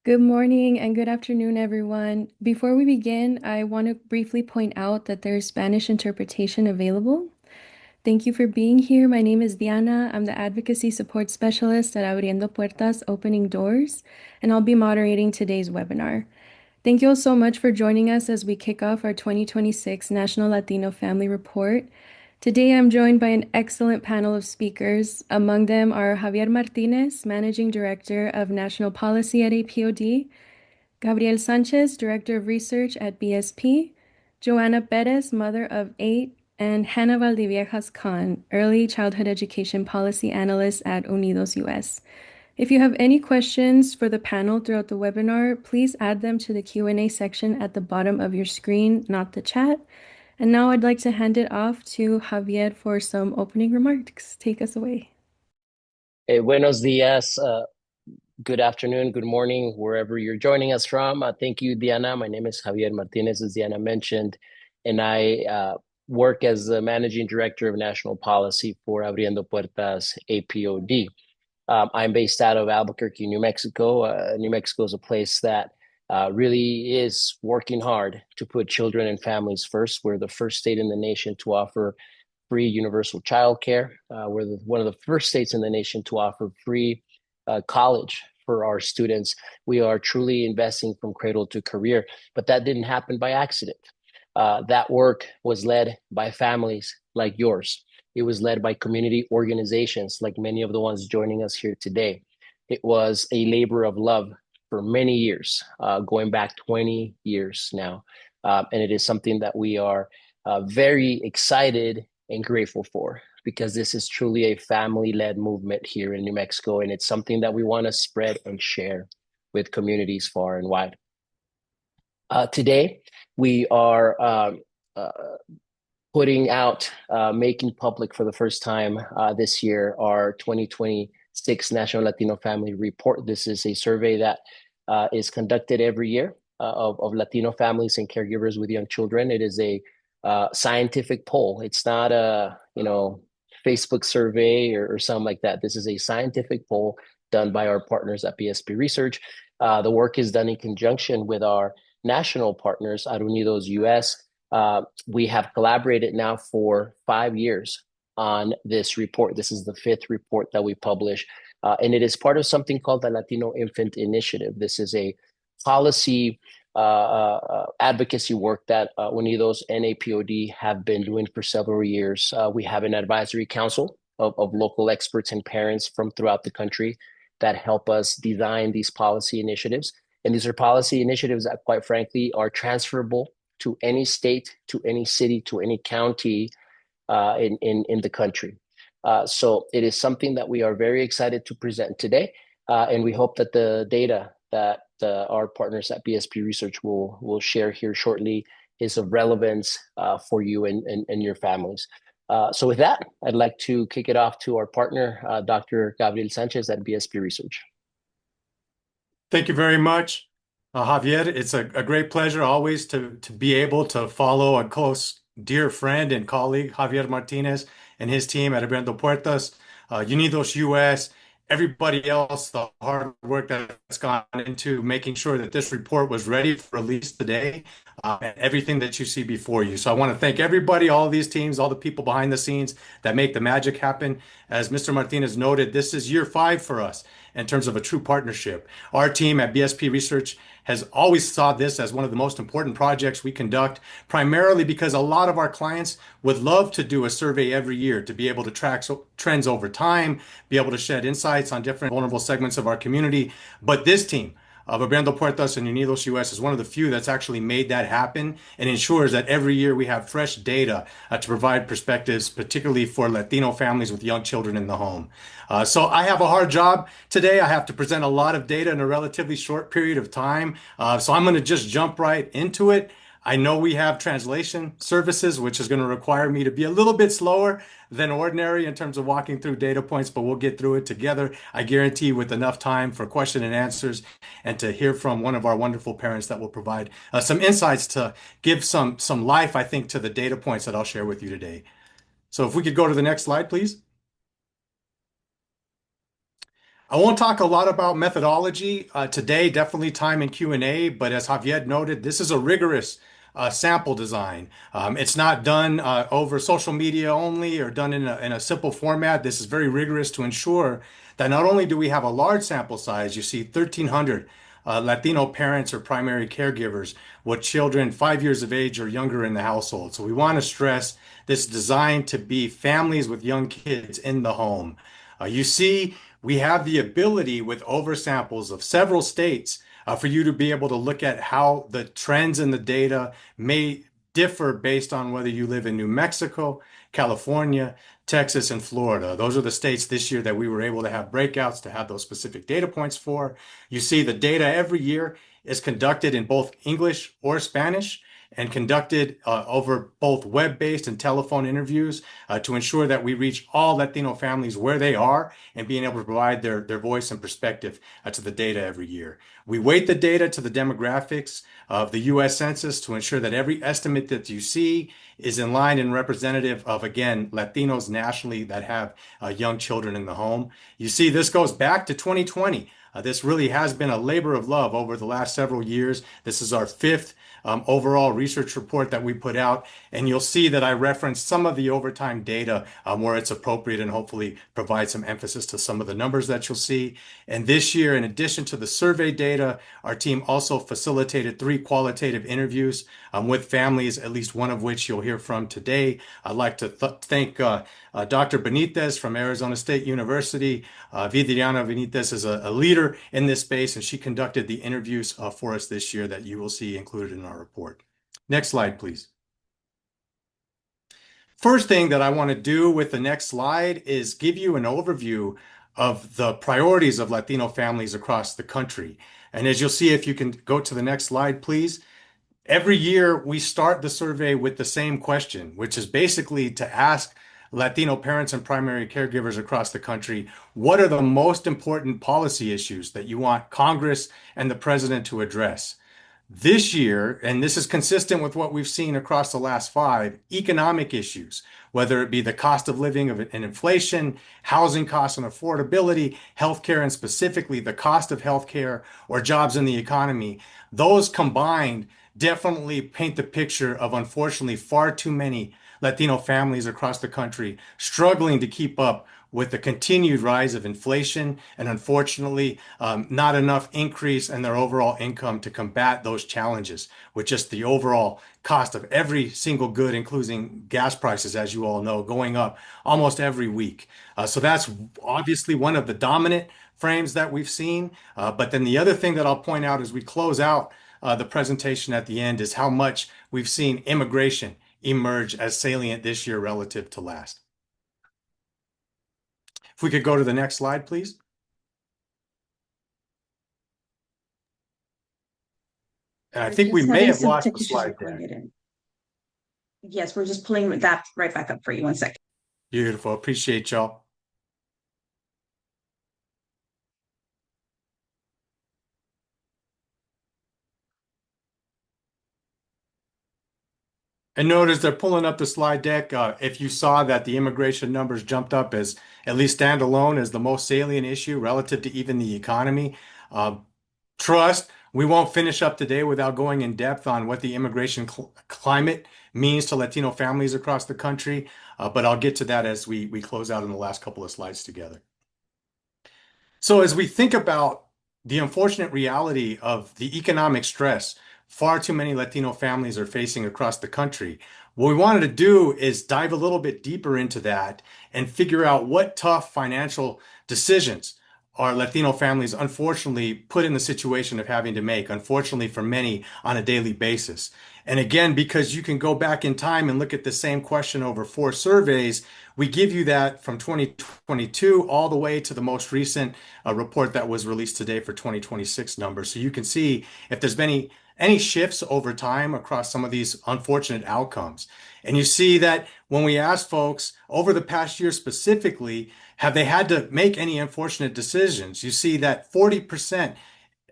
Good morning and good afternoon, everyone. Before we begin, I want to briefly point out that there's Spanish interpretation available. Thank you for being here. My name is Diana. I'm the Advocacy Support Specialist at Abriendo Puertas Opening Doors, and I'll be moderating today's webinar. Thank you all so much for joining us as we kick off our 2026 National Latino Family Report. Today, I'm joined by an excellent panel of speakers. Among them are Javier Martinez, Managing Director of National Policy at APOD, Gabriel Sanchez, Director of Research at BSP, Joanna Perez, mother of eight, and Hannah Valdiviejas Khan, Early Childhood Education Policy Analyst at UnidosUS. If you have any questions for the panel throughout the webinar, please add them to the Q&A section at the bottom of your screen, not the chat. And now I'd like to hand it off to Javier for some opening remarks. Take us away. Buenos días, good afternoon, good morning, wherever you're joining us from. Thank you, Diana. My name is Javier Martinez, as Diana mentioned, and I work as the Managing Director of National Policy for Abriendo Puertas APOD. I'm based out of Albuquerque, New Mexico. New Mexico is a place that really is working hard to put children and families first. We're the first state in the nation to offer free universal childcare. We're one of the first states in the nation to offer free college for our students. We are truly investing from cradle to career, but that didn't happen by accident. That work was led by families like yours. It was led by community organizations like many of the ones joining us here today. It was a labor of love for many years, going back 20 years now. And it is something that we are very excited and grateful for, because this is truly a family-led movement here in New Mexico, and it's something that we want to spread and share with communities far and wide. Today, we are uh, putting out, making public for the first time this year, our 2026 National Latino Family Report. This is a survey that is conducted every year of Latino families and caregivers with young children. It is a scientific poll. It's not a, Facebook survey or something like that. This is a scientific poll done by our partners at BSP Research. The work is done in conjunction with our national partners at UnidosUS. We have collaborated now for 5 years on this report. This is the fifth report that we publish, and it is part of something called the Latino Infant Initiative. This is a policy advocacy work that Unidos and APOD have been doing for several years. We have an advisory council of local experts and parents from throughout the country that help us design these policy initiatives. And these are policy initiatives that, quite frankly, are transferable to any state, to any city, to any county in the country. So it is something that we are very excited to present today. And we hope that the data that our partners at BSP Research will share here shortly is of relevance for you and your families. So with that, I'd like to kick it off to our partner, Dr. Gabriel Sanchez at BSP Research. Thank you very much, Javier. It's a great pleasure always to be able to follow a close, dear friend and colleague, Javier Martinez, and his team at Abriendo Puertas, UnidosUS, everybody else, the hard work that's gone into making sure that this report was ready for release today, and everything that you see before you. So I want to thank everybody, all these teams, all the people behind the scenes that make the magic happen. As Mr. Martinez noted, this is year 5 for us in terms of a true partnership. Our team at BSP Research has always saw this as one of the most important projects we conduct, primarily because a lot of our clients would love to do a survey every year to be able to track trends over time, be able to shed insights on different vulnerable segments of our community. But this team of Abriendo Puertas and UnidosUS is one of the few that's actually made that happen and ensures that every year we have fresh data to provide perspectives, particularly for Latino families with young children in the home. So I have a hard job today. I have to present a lot of data in a relatively short period of time. So I'm going to just jump right into it. I know we have translation services, which is going to require me to be a little bit slower than ordinary in terms of walking through data points, but we'll get through it together. I guarantee with enough time for question and answers and to hear from one of our wonderful parents that will provide some insights to give some life, I think, to the data points that I'll share with you today. So if we could go to the next slide, please. I won't talk a lot about methodology today, definitely time in Q&A, but as Javier noted, this is a rigorous sample design. It's not done over social media only or done in a simple format. This is very rigorous to ensure that not only do we have a large sample size, you see 1,300 Latino parents or primary caregivers with children 5 years of age or younger in the household. So we want to stress this is designed to be families with young kids in the home. You see, we have the ability with oversamples of several states for you to be able to look at how the trends in the data may differ based on whether you live in New Mexico, California, Texas, and Florida. Those are the states this year that we were able to have breakouts to have those specific data points for. You see, the data every year is conducted in both English or Spanish and conducted over both web-based and telephone interviews to ensure that we reach all Latino families where they are and being able to provide their voice and perspective to the data every year. We weight the data to the demographics of the U.S. Census to ensure that every estimate that you see is in line and representative of, again, Latinos nationally that have young children in the home. You see, this goes back to 2020. This really has been a labor of love over the last several years. This is our fifth overall research report that we put out. And you'll see that I referenced some of the overtime data where it's appropriate and hopefully provide some emphasis to some of the numbers that you'll see. And this year, in addition to the survey data, our team also facilitated 3 qualitative interviews with families, at least one of which you'll hear from today. I'd like to thank Dr. Benitez from Arizona State University. Vidriana Benitez is a leader in this space, and she conducted the interviews for us this year that you will see included in our report. Next slide, please. First thing that I want to do with the next slide is give you an overview of the priorities of Latino families across the country. And as you'll see, if you can go to the next slide, please. Every year, we start the survey with the same question, which is basically to ask Latino parents and primary caregivers across the country, what are the most important policy issues that you want Congress and the president to address? This year, and this is consistent with what we've seen across the last 5, economic issues, whether it be the cost of living and inflation, housing costs and affordability, healthcare, and specifically the cost of healthcare or jobs in the economy, those combined definitely paint the picture of unfortunately far too many Latino families across the country struggling to keep up with the continued rise of inflation and unfortunately not enough increase in their overall income to combat those challenges with just the overall cost of every single good, including gas prices, as you all know, going up almost every week. So that's obviously one of the dominant frames that we've seen. But then the other thing that I'll point out as we close out the presentation at the end is how much we've seen immigration emerge as salient this year relative to last. If we could go to the next slide, please. And I We're think we just may having have some lost tech the issues slide recording there. it in. Yes, we're just pulling that right back up for you. One second. Beautiful. Appreciate y'all. And notice they're pulling up the slide deck. If you saw that the immigration numbers jumped up as at least standalone as the most salient issue relative to even the economy. Uh, Trust, we won't finish up today without going in depth on what the immigration climate means to Latino families across the country, but I'll get to that as we close out in the last couple of slides together. So as we think about the unfortunate reality of the economic stress far too many Latino families are facing across the country, what we wanted to do is dive a little bit deeper into that and figure out what tough financial decisions our Latino families unfortunately put in the situation of having to make, unfortunately for many on a daily basis. And again, because you can go back in time and look at the same question over 4 surveys, we give you that from 2022 all the way to the most recent report that was released today for 2026 numbers. So you can see if there's been any shifts over time across some of these unfortunate outcomes. And you see that when we ask folks over the past year specifically, have they had to make any unfortunate decisions? You see that 40%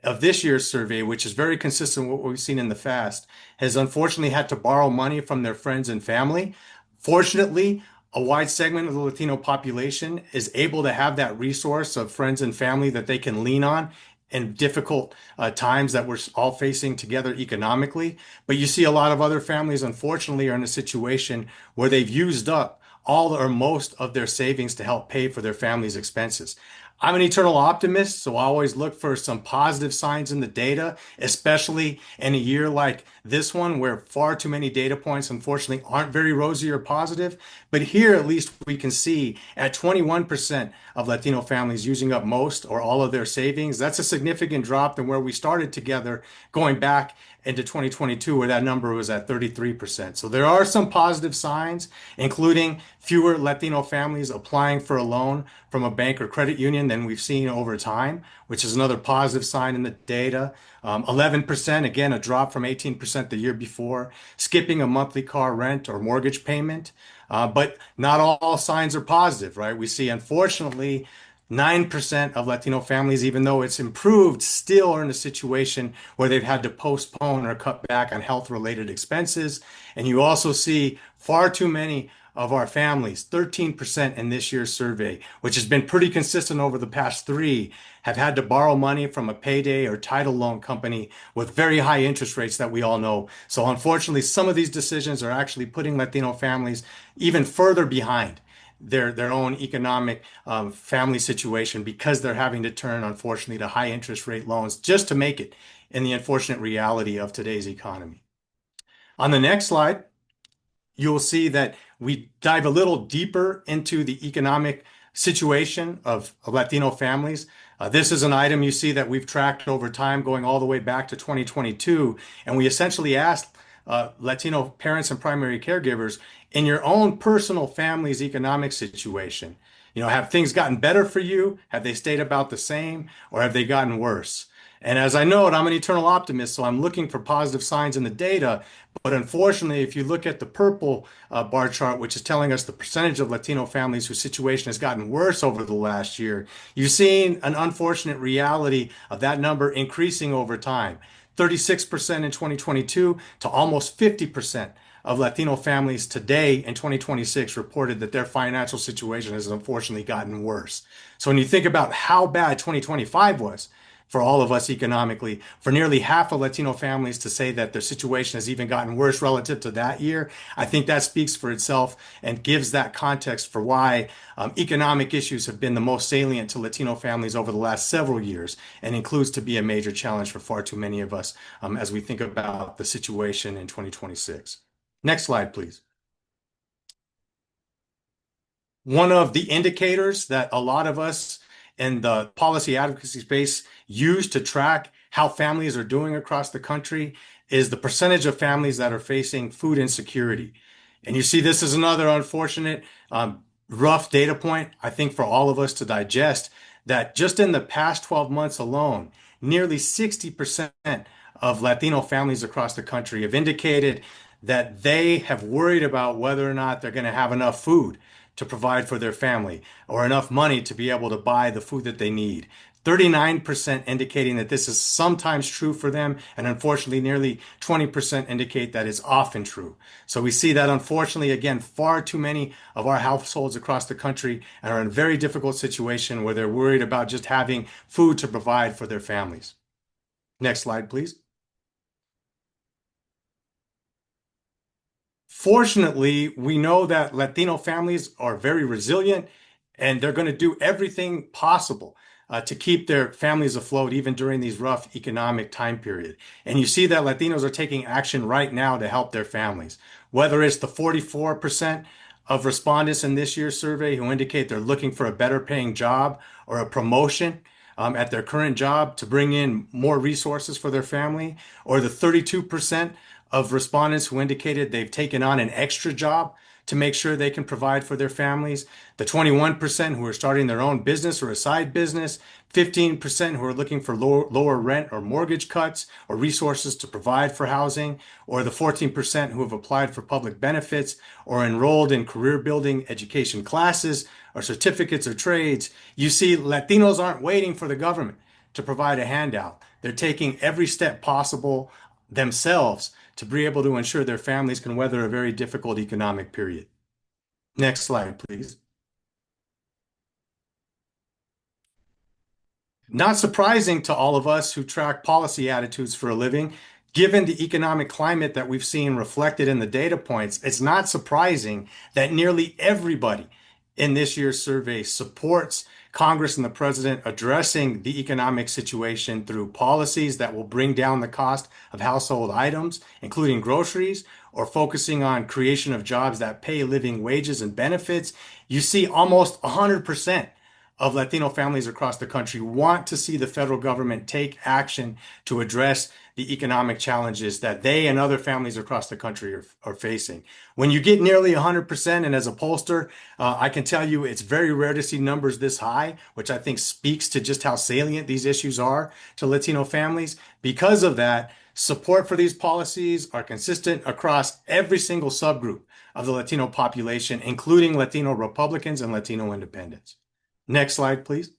of this year's survey, which is very consistent with what we've seen in the past, has unfortunately had to borrow money from their friends and family. Fortunately, a wide segment of the Latino population is able to have that resource of friends and family that they can lean on in difficult times that we're all facing together economically. But you see a lot of other families, unfortunately, are in a situation where they've used up all or most of their savings to help pay for their family's expenses. I'm an eternal optimist, so I always look for some positive signs in the data, especially in a year like this one where far too many data points, unfortunately, aren't very rosy or positive. But here, at least, we can see at 21% of Latino families using up most or all of their savings. That's a significant drop than where we started together going back into 2022, where that number was at 33%. So there are some positive signs, including fewer Latino families applying for a loan from a bank or credit union than we've seen over time, which is another positive sign in the data. 11%, again, a drop from 18% the year before, skipping a monthly car rent or mortgage payment. But not all signs are positive, right? We see, unfortunately, 9% of Latino families, even though it's improved, still are in a situation where they've had to postpone or cut back on health-related expenses. And you also see far too many of our families, 13% in this year's survey, which has been pretty consistent over the past three, have had to borrow money from a payday or title loan company with very high interest rates that we all know. So unfortunately, some of these decisions are actually putting Latino families even further behind their own economic family situation because they're having to turn, unfortunately, to high interest rate loans just to make it in the unfortunate reality of today's economy. On the next slide, you'll see that we dive a little deeper into the economic situation of Latino families. This is an item you see that we've tracked over time going all the way back to 2022. And we essentially asked Latino parents and primary caregivers in your own personal family's economic situation. Have things gotten better for you? Have they stayed about the same? Or have they gotten worse? And as I note, I'm an eternal optimist, so I'm looking for positive signs in the data. But unfortunately, if you look at the purple bar chart, which is telling us the percentage of Latino families whose situation has gotten worse over the last year, you're seeing an unfortunate reality of that number increasing over time. 36% in 2022 to almost 50% of Latino families today in 2026 reported that their financial situation has unfortunately gotten worse. So when you think about how bad 2025 was, for all of us economically, for nearly half of Latino families to say that their situation has even gotten worse relative to that year, I think that speaks for itself and gives that context for why economic issues have been the most salient to Latino families over the last several years and includes to be a major challenge for far too many of us as we think about the situation in 2026. Next slide, please. One of the indicators that a lot of us in the policy advocacy space use to track how families are doing across the country is the percentage of families that are facing food insecurity. And you see, this is another unfortunate, rough data point, I think, for all of us to digest, that just in the past 12 months alone, nearly 60% of Latino families across the country have indicated that they have worried about whether or not they're going to have enough food to provide for their family or enough money to be able to buy the food that they need. 39% indicating that this is sometimes true for them, and unfortunately, nearly 20% indicate that it's often true. So we see that, unfortunately, again, far too many of our households across the country are in a very difficult situation where they're worried about just having food to provide for their families. Next slide, please. Fortunately, we know that Latino families are very resilient and they're going to do everything possible to keep their families afloat even during these rough economic time period. And you see that Latinos are taking action right now to help their families, whether it's the 44% of respondents in this year's survey who indicate they're looking for a better paying job or a promotion at their current job to bring in more resources for their family, or the 32% of respondents who indicated they've taken on an extra job to make sure they can provide for their families, the 21% who are starting their own business or a side business, 15% who are looking for lower rent or mortgage cuts or resources to provide for housing, or the 14% who have applied for public benefits or enrolled in career building education classes or certificates or trades. You see, Latinos aren't waiting for the government to provide a handout. They're taking every step possible themselves to be able to ensure their families can weather a very difficult economic period. Next slide, please. Not surprising to all of us who track policy attitudes for a living, given the economic climate that we've seen reflected in the data points, it's not surprising that nearly everybody in this year's survey supports Congress and the president addressing the economic situation through policies that will bring down the cost of household items, including groceries, or focusing on creation of jobs that pay living wages and benefits. You see almost 100% of Latino families across the country want to see the federal government take action to address the economic challenges that they and other families across the country are facing. When you get nearly 100%, and as a pollster, I can tell you it's very rare to see numbers this high, which I think speaks to just how salient these issues are to Latino families. Because of that, support for these policies are consistent across every single subgroup of the Latino population, including Latino Republicans and Latino Independents. Next slide, please.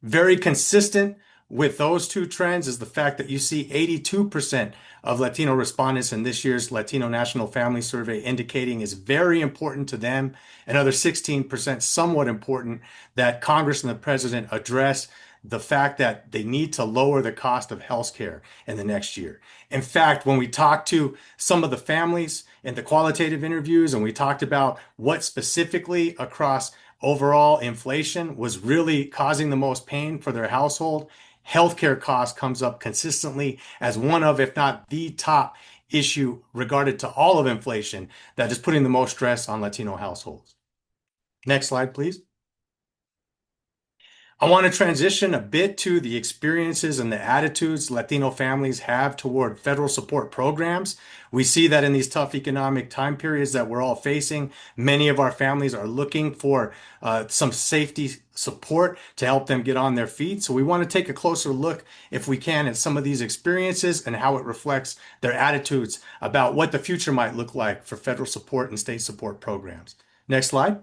Very consistent with those two trends is the fact that you see 82% of Latino respondents in this year's Latino National Family Survey indicating is very important to them. Another 16% somewhat important that Congress and the president address the fact that they need to lower the cost of health care in the next year. In fact, when we talked to some of the families in the qualitative interviews and we talked about what specifically across overall inflation was really causing the most pain for their household, healthcare cost comes up consistently as one of, if not the top issue regarded to all of inflation that is putting the most stress on Latino households. Next slide, please. I want to transition a bit to the experiences and the attitudes Latino families have toward federal support programs. We see that in these tough economic time periods that we're all facing, many of our families are looking for some safety support to help them get on their feet. So we want to take a closer look, if we can, at some of these experiences and how it reflects their attitudes about what the future might look like for federal support and state support programs. Next slide.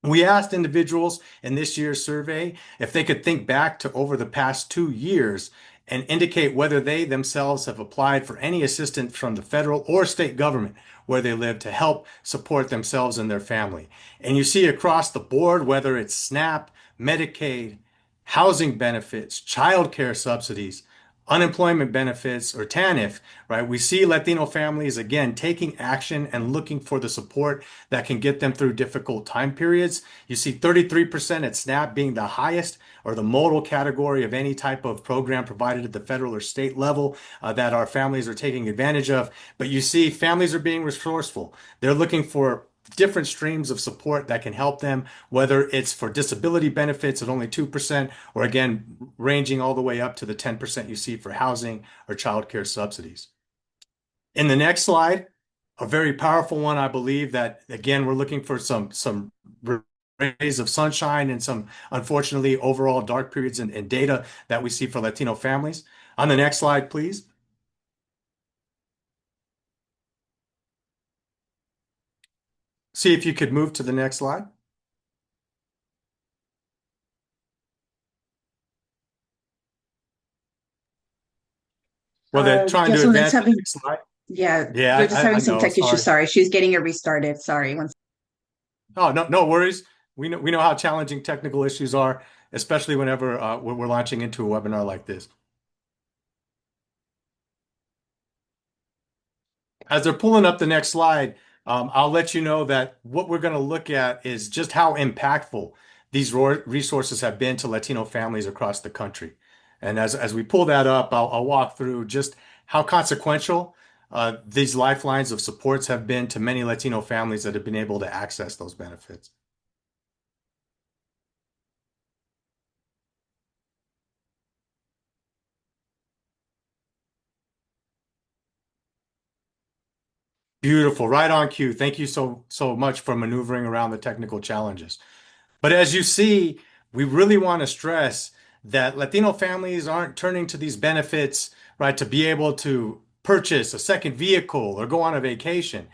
We asked individuals in this year's survey if they could think back to over the past 2 years and indicate whether they themselves have applied for any assistance from the federal or state government where they live to help support themselves and their family. And you see across the board, whether it's SNAP, Medicaid, housing benefits, child care subsidies, unemployment benefits, or TANF, right? We see Latino families, again, taking action and looking for the support that can get them through difficult time periods. You see 33% at SNAP being the highest or the modal category of any type of program provided at the federal or state level that our families are taking advantage of. But you see families are being resourceful. They're looking for different streams of support that can help them, whether it's for disability benefits at only 2%, or again, ranging all the way up to the 10% you see for housing or childcare subsidies. In the next slide, a very powerful one, I believe that, again, we're looking for some rays of sunshine and some, unfortunately, overall dark periods in data that we see for Latino families. On the next slide, please. See if you could move to the next slide. Well, they're trying to advance the next slide. Yeah, Yeah, we're just having I some know. tech issues. Sorry. Sorry, she's getting it restarted. Sorry. Oh, no worries. We know how challenging technical issues are, especially whenever we're launching into a webinar like this. As they're pulling up the next slide, I'll let you know that what we're going to look at is just how impactful these resources have been to Latino families across the country. And as we pull that up, I'll walk through just how consequential these lifelines of supports have been to many Latino families that have been able to access those benefits. Beautiful, right on cue. Thank you so much for maneuvering around the technical challenges. But as you see, we really want to stress that Latino families aren't turning to these benefits, right, to be able to purchase a second vehicle or go on a vacation.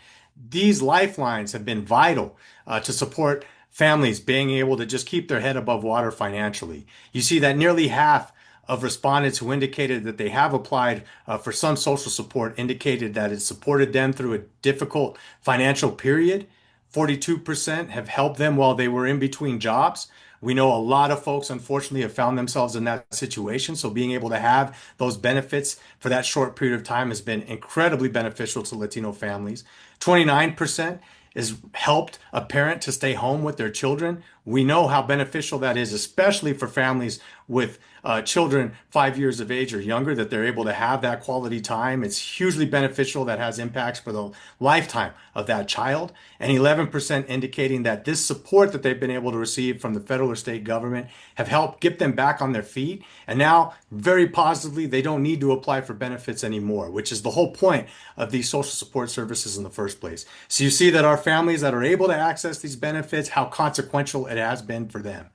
These lifelines have been vital to support families being able to just keep their head above water financially. You see that nearly half of respondents who indicated that they have applied for some social support indicated that it supported them through a difficult financial period. 42% have helped them while they were in between jobs. We know a lot of folks, unfortunately, have found themselves in that situation. So being able to have those benefits for that short period of time has been incredibly beneficial to Latino families. 29% has helped a parent to stay home with their children. We know how beneficial that is, especially for families with children 5 years of age or younger, that they're able to have that quality time. It's hugely beneficial. That has impacts for the lifetime of that child. And 11% indicating that this support that they've been able to receive from the federal or state government have helped get them back on their feet. And now, very positively, they don't need to apply for benefits anymore, which is the whole point of these social support services in the first place. So you see that our families that are able to access these benefits, how consequential it has been for them.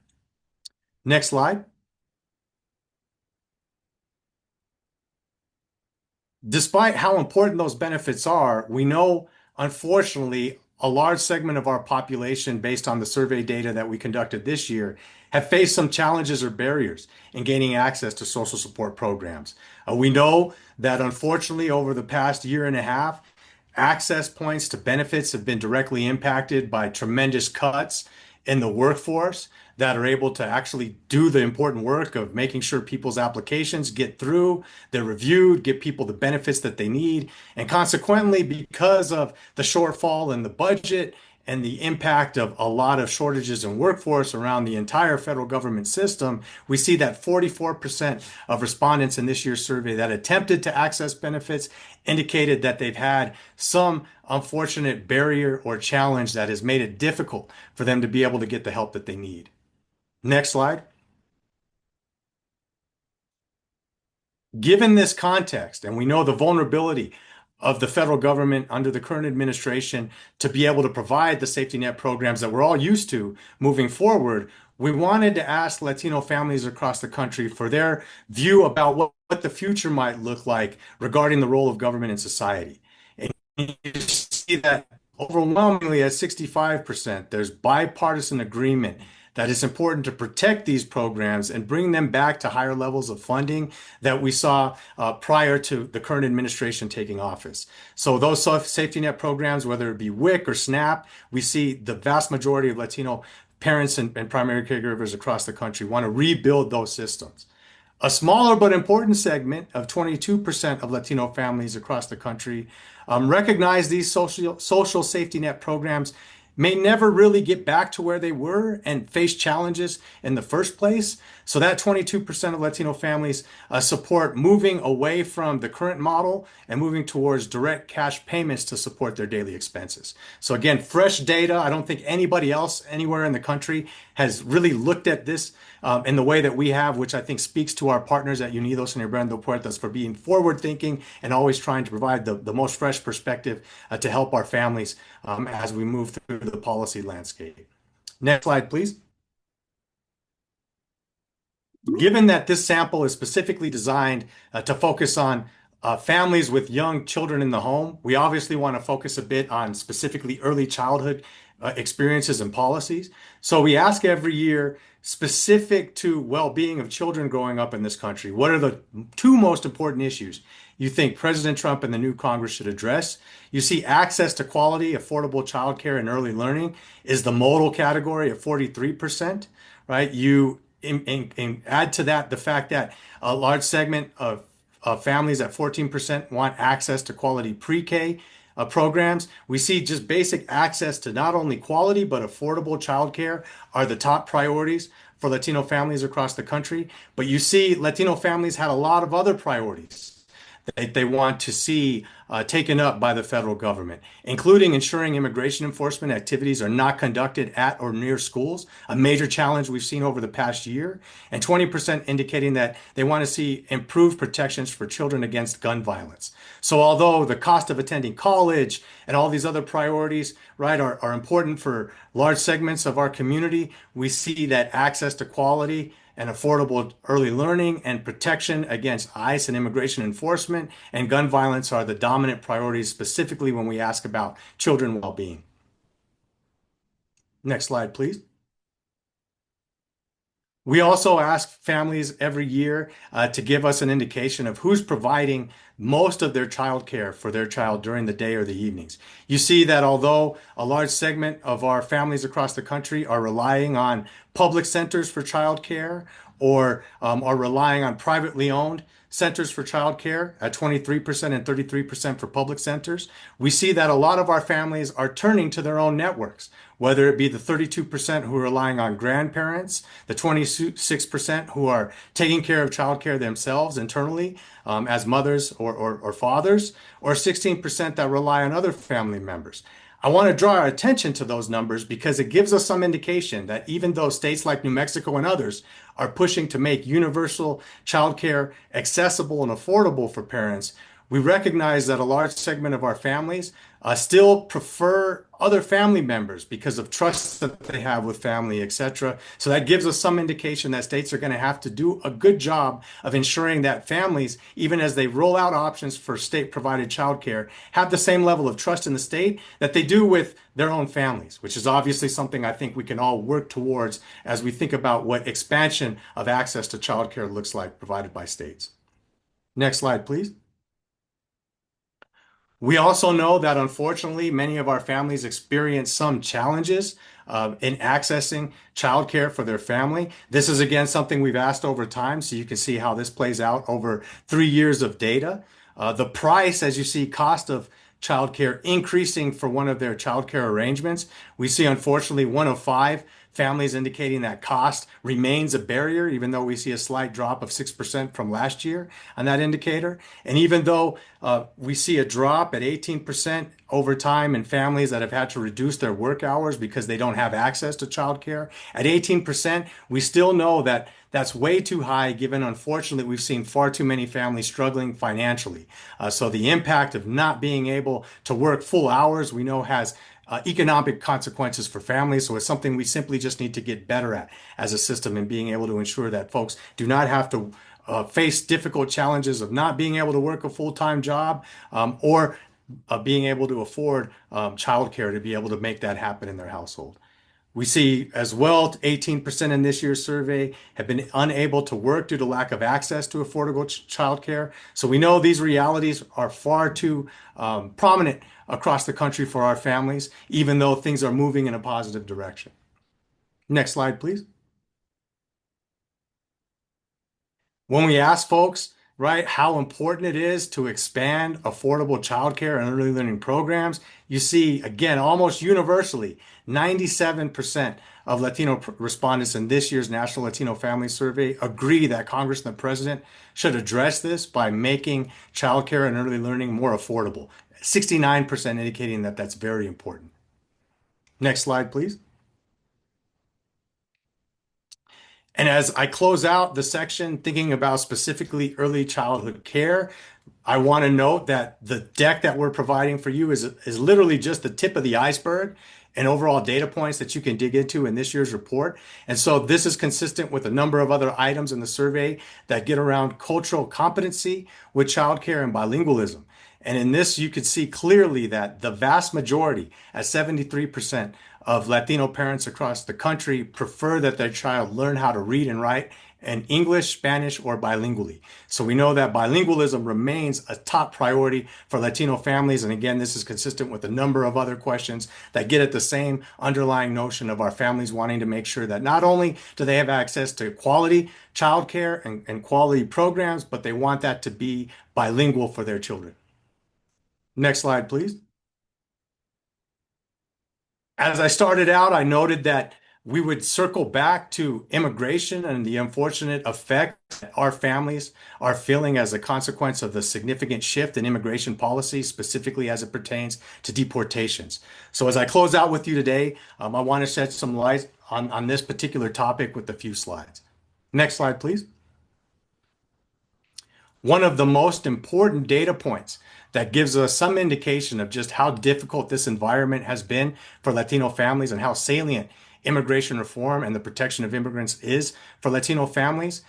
Next slide. Despite how important those benefits are, we know, unfortunately, a large segment of our population, based on the survey data that we conducted this year, have faced some challenges or barriers in gaining access to social support programs. We know that, unfortunately, over the past year and a half, access points to benefits have been directly impacted by tremendous cuts in the workforce that are able to actually do the important work of making sure people's applications get through, they're reviewed, get people the benefits that they need. And consequently, because of the shortfall in the budget and the impact of a lot of shortages in workforce around the entire federal government system, we see that 44% of respondents in this year's survey that attempted to access benefits indicated that they've had some unfortunate barrier or challenge that has made it difficult for them to be able to get the help that they need. Next slide. Given this context, and we know the vulnerability of the federal government under the current administration to be able to provide the safety net programs that we're all used to moving forward, we wanted to ask Latino families across the country for their view about what the future might look like regarding the role of government in society. And you see that overwhelmingly at 65%, there's bipartisan agreement that it's important to protect these programs and bring them back to higher levels of funding that we saw prior to the current administration taking office. So those safety net programs, whether it be WIC or SNAP, we see the vast majority of Latino parents and primary caregivers across the country want to rebuild those systems. A smaller but important segment of 22% of Latino families across the country recognize these social safety net programs may never really get back to where they were and face challenges in the first place. So that 22% of Latino families support moving away from the current model and moving towards direct cash payments to support their daily expenses. So again, fresh data. I don't think anybody else anywhere in the country has really looked at this in the way that we have, which I think speaks to our partners at Unidos and Hernando Puertas for being forward thinking and always trying to provide the most fresh perspective to help our families as we move through the policy landscape. Next slide, please. Given that this sample is specifically designed to focus on families with young children in the home, we obviously want to focus a bit on specifically early childhood experiences and policies. So we ask every year, specific to well-being of children growing up in this country, what are the two most important issues you think President Trump and the new Congress should address? You see access to quality, affordable childcare and early learning is the modal category at 43%, right? You add to that the fact that a large segment of families at 14% want access to quality pre-K programs. We see just basic access to not only quality but affordable childcare are the top priorities for Latino families across the country. But you see Latino families had a lot of other priorities that they want to see taken up by the federal government, including ensuring immigration enforcement activities are not conducted at or near schools, a major challenge we've seen over the past year, and 20% indicating that they want to see improved protections for children against gun violence. So although the cost of attending college and all these other priorities, right, are important for large segments of our community, we see that access to quality and affordable early learning and protection against ICE and immigration enforcement and gun violence are the dominant priorities, specifically when we ask about children well-being. Next slide, please. We also ask families every year to give us an indication of who's providing most of their child care for their child during the day or the evenings. You see that although a large segment of our families across the country are relying on public centers for child care or are relying on privately owned centers for child care at 23% and 33% for public centers, we see that a lot of our families are turning to their own networks, whether it be the 32% who are relying on grandparents, the 26% who are taking care of childcare themselves internally as mothers or fathers, or 16% that rely on other family members. I want to draw our attention to those numbers because it gives us some indication that even though states like New Mexico and others are pushing to make universal childcare accessible and affordable for parents, we recognize that a large segment of our families still prefer other family members because of trust that they have with family, etc. So that gives us some indication that states are going to have to do a good job of ensuring that families, even as they roll out options for state-provided childcare, have the same level of trust in the state that they do with their own families, which is obviously something I think we can all work towards as we think about what expansion of access to childcare looks like provided by states. Next slide, please. We also know that unfortunately, many of our families experience some challenges in accessing childcare for their family. This is again something we've asked over time, so you can see how this plays out over 3 years of data. The price, as you see, cost of childcare increasing for one of their childcare arrangements. We see, unfortunately, 1 of 5 families indicating that cost remains a barrier, even though we see a slight drop of 6% from last year on that indicator. And even though we see a drop at 18% over time in families that have had to reduce their work hours because they don't have access to childcare, at 18%, we still know that that's way too high, given, unfortunately, we've seen far too many families struggling financially. So the impact of not being able to work full hours, we know has economic consequences for families. So it's something we simply just need to get better at as a system and being able to ensure that folks do not have to face difficult challenges of not being able to work a full-time job or being able to afford childcare to be able to make that happen in their household. We see as well 18% in this year's survey have been unable to work due to lack of access to affordable childcare. So we know these realities are far too prominent across the country for our families, even though things are moving in a positive direction. Next slide, please. When we ask folks, right, how important it is to expand affordable childcare and early learning programs, you see, again, almost universally, 97% of Latino respondents in this year's National Latino Family Survey agree that Congress and the President should address this by making childcare and early learning more affordable. 69% indicating that that's very important. Next slide, please. And as I close out the section thinking about specifically early childhood care, I want to note that the deck that we're providing for you is literally just the tip of the iceberg and overall data points that you can dig into in this year's report. And so this is consistent with a number of other items in the survey that get around cultural competency with childcare and bilingualism. And in this, you could see clearly that the vast majority, at 73%, of Latino parents across the country prefer that their child learn how to read and write in English, Spanish, or bilingually. So we know that bilingualism remains a top priority for Latino families. And again, this is consistent with a number of other questions that get at the same underlying notion of our families wanting to make sure that not only do they have access to quality childcare and quality programs, but they want that to be bilingual for their children. Next slide, please. As I started out, I noted that we would circle back to immigration and the unfortunate effect that our families are feeling as a consequence of the significant shift in immigration policy, specifically as it pertains to deportations. So as I close out with you today, I want to shed some light on this particular topic with a few slides. Next slide, please. One of the most important data points that gives us some indication of just how difficult this environment has been for Latino families and how salient immigration reform and the protection of immigrants is for Latino families.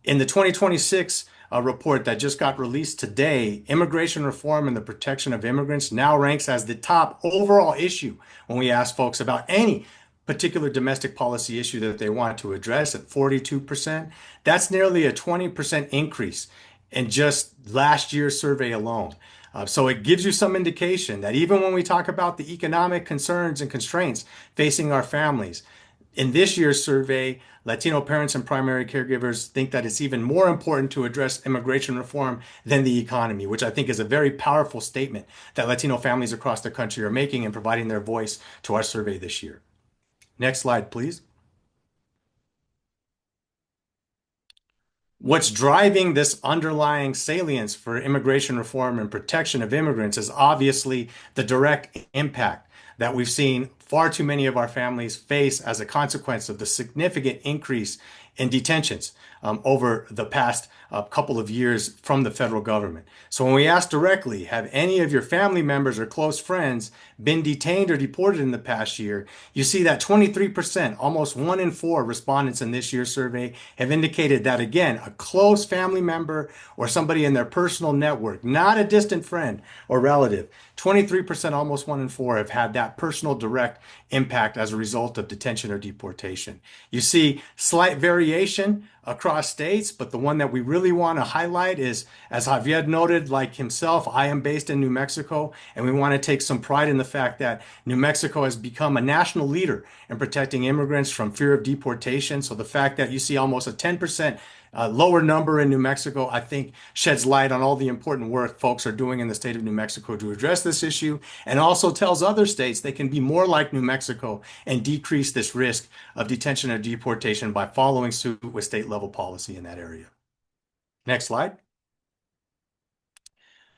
In the 2026 report that just got released today, immigration reform and the protection of immigrants now ranks as the top overall issue when we ask folks about any particular domestic policy issue that they want to address at 42%. That's nearly a 20% increase in just last year's survey alone. So it gives you some indication that even when we talk about the economic concerns and constraints facing our families, in this year's survey, Latino parents and primary caregivers think that it's even more important to address immigration reform than the economy, which I think is a very powerful statement that Latino families across the country are making in providing their voice to our survey this year. Next slide, please. What's driving this underlying salience for immigration reform and protection of immigrants is obviously the direct impact that we've seen far too many of our families face as a consequence of the significant increase in detentions over the past couple of years from the federal government. So when we ask directly, have any of your family members or close friends been detained or deported in the past year, you see that 23%, almost 1 in 4 respondents in this year's survey have indicated that, again, a close family member or somebody in their personal network, not a distant friend or relative, 23%, almost 1 in 4, have had that personal direct impact as a result of detention or deportation. You see slight variation across states, but the one that we really want to highlight is, as Javier noted, like himself, I am based in New Mexico, and we want to take some pride in the fact that New Mexico has become a national leader in protecting immigrants from fear of deportation. So the fact that you see almost a 10% lower number in New Mexico, I think sheds light on all the important work folks are doing in the state of New Mexico to address this issue, and also tells other states they can be more like New Mexico and decrease this risk of detention or deportation by following suit with state level policy in that area. Next slide.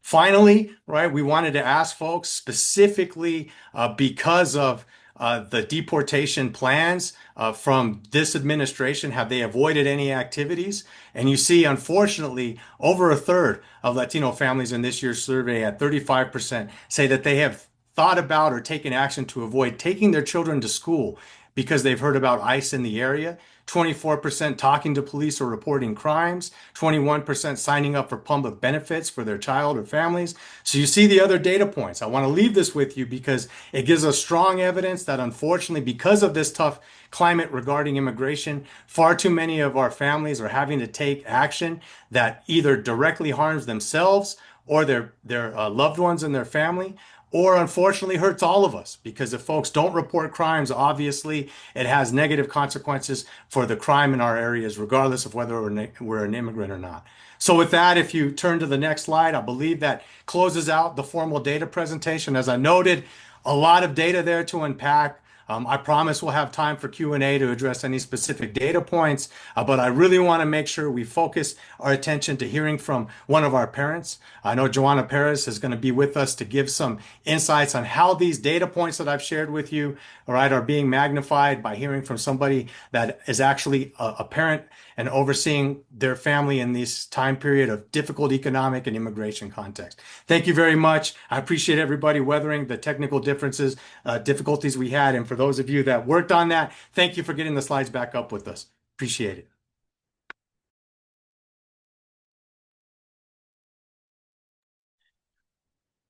Finally, right, we wanted to ask folks specifically because of the deportation plans from this administration, have they avoided any activities? And you see, unfortunately, over a third of Latino families in this year's survey at 35% say that they have thought about or taken action to avoid taking their children to school because they've heard about ICE in the area. 24% talking to police or reporting crimes, 21% signing up for public benefits for their child or families. So you see the other data points. I want to leave this with you because it gives us strong evidence that unfortunately, because of this tough climate regarding immigration, far too many of our families are having to take action that either directly harms themselves or their loved ones and their family, or unfortunately hurts all of us, because if folks don't report crimes, obviously it has negative consequences for the crime in our areas, regardless of whether we're an immigrant or not. So with that, if you turn to the next slide, I believe that closes out the formal data presentation. As I noted, a lot of data there to unpack. I promise we'll have time for Q&A to address any specific data points, but I really want to make sure we focus our attention to hearing from one of our parents. I know Joanna Perez is going to be with us to give some insights on how these data points that I've shared with you, all right, are being magnified by hearing from somebody that is actually a parent and overseeing their family in this time period of difficult economic and immigration context. Thank you very much. I appreciate everybody weathering the technical difficulties we had. And for those of you that worked on that, thank you for getting the slides back up with us. Appreciate it.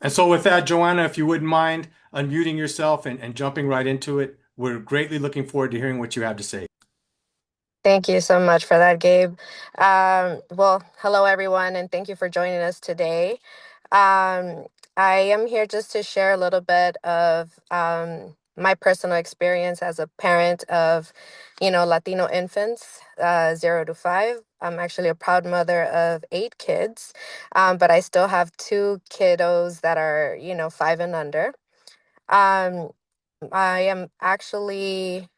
And so with that, Joanna, if you wouldn't mind unmuting yourself and jumping right into it, we're greatly looking forward to hearing what you have to say. Thank you so much for that, Gabe. Well, hello, everyone, and thank you for joining us today. I am here just to share a little bit of my personal experience as a parent of, Latino infants, 0 to 5. I'm actually a proud mother of 8 kids, but I still have 2 kiddos that are, 5 and under. I am actually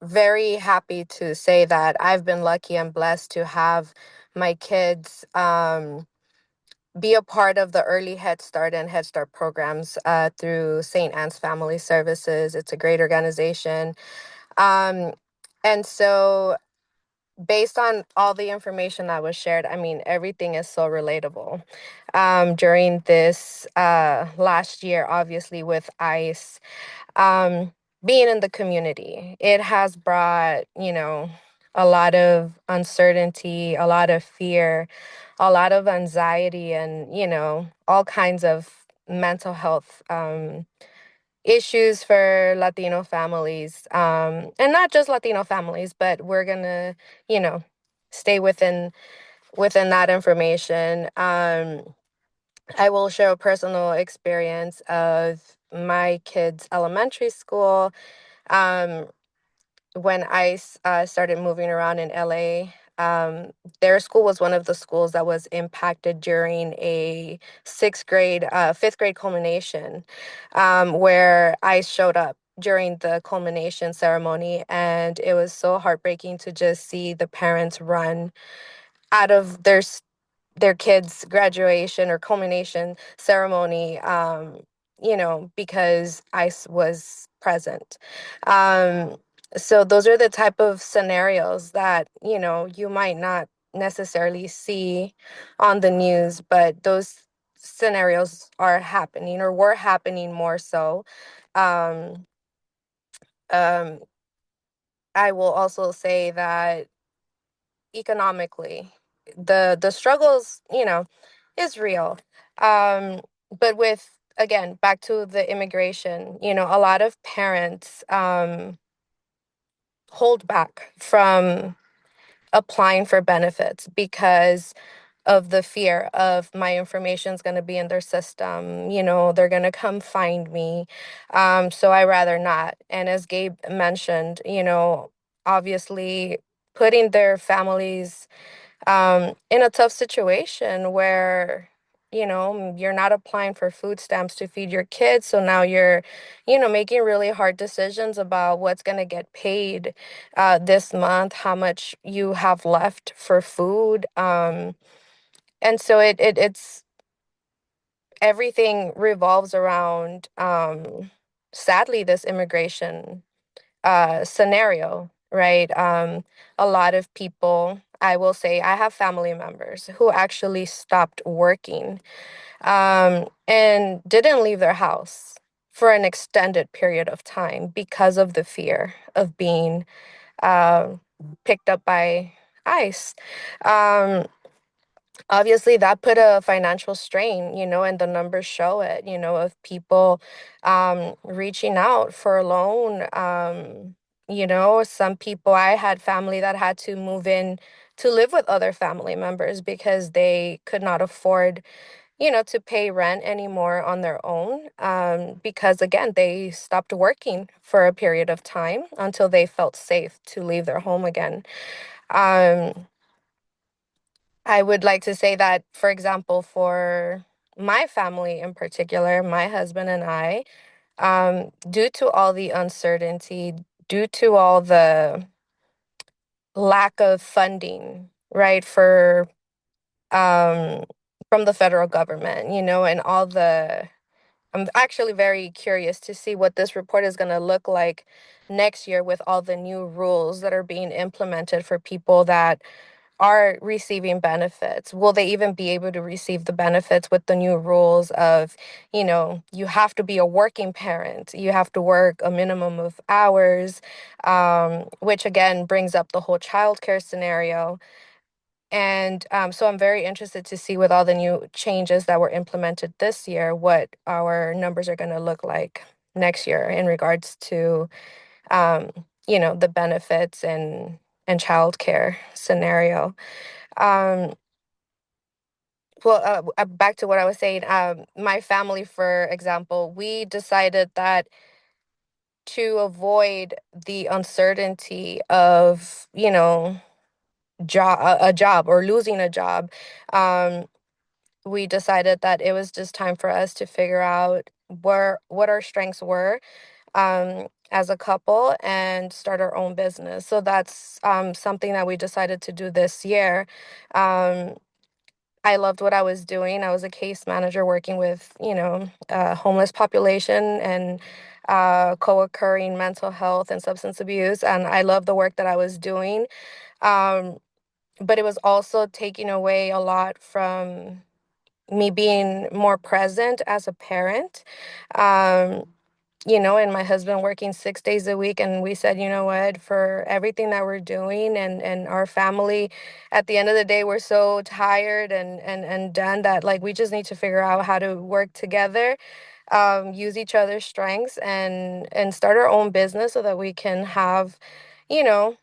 very happy to say that I've been lucky and blessed to have my kids be a part of the early Head Start and Head Start programs through St. Anne's Family Services. It's a great organization. Um, and so, based on all the information that was shared, I mean, everything is so relatable. During this last year, obviously, with ICE, um, being in the community, it has brought, a lot of uncertainty, a lot of fear, a lot of anxiety, and, all kinds of mental health issues for Latino families, and not just Latino families, but we're gonna, you know, stay within that information. I will share a personal experience of my kids' elementary school. Um, when I started moving around in LA, their school was one of the schools that was impacted during a fifth grade culmination, where I showed up during the culmination ceremony, and it was so heartbreaking to just see the parents run out of their kids' graduation or culmination ceremony, because was present. Um, so those are the type of scenarios that, you might not necessarily see on the news, but those scenarios are happening or were happening more so. Um, um, I will also say that economically, the struggles, is real. Um, but with, again, back to the immigration, a lot of parents hold back from applying for benefits because of the fear of my information is going to be in their system. They're going to come find me. So I rather not. And as Gabe mentioned, obviously putting their families in a tough situation where, you're not applying for food stamps to feed your kids. So now you're, making really hard decisions about what's going to get paid this month, how much you have left for food. And so it's everything revolves around, sadly, this immigration scenario, right? A lot of people, I will say, I have family members who actually stopped working, and didn't leave their house for an extended period of time because of the fear of being uh, picked up by ICE. Um, Obviously that put a financial strain, and the numbers show it, of people reaching out for a loan. Some people, I had family that had to move in to live with other family members because they could not afford, to pay rent anymore on their own, because again, they stopped working for a period of time until they felt safe to leave their home again. um I would like to say that, for example, for my family in particular, my husband and I, due to all the uncertainty, due to all the lack of funding, right, um, from the federal government, and all I'm actually very curious to see what this report is going to look like next year with all the new rules that are being implemented for people that are receiving benefits. Will they even be able to receive the benefits with the new rules of, you have to be a working parent, you have to work a minimum of hours, which again brings up the whole childcare scenario. And so I'm very interested to see with all the new changes that were implemented this year, what our numbers are going to look like next year in regards to, um, the benefits and childcare scenario. Um, Back to what I was saying. My family, for example, we decided that to avoid the uncertainty of, a job or losing a job, um, we decided that it was just time for us to figure out what our strengths were, as a couple, and start our own business. So that's something that we decided to do this year. Um, I loved what I was doing. I was a case manager working with, homeless population and co-occurring mental health and substance abuse. And I loved the work that I was doing. Um, but it was also taking away a lot from me being more present as a parent. Um, and my husband working 6 days a week. And we said, you know what, for everything that we're doing and our family, at the end of the day, we're so tired and done that like we just need to figure out how to work together, use each other's strengths and start our own business so that we can have, you know,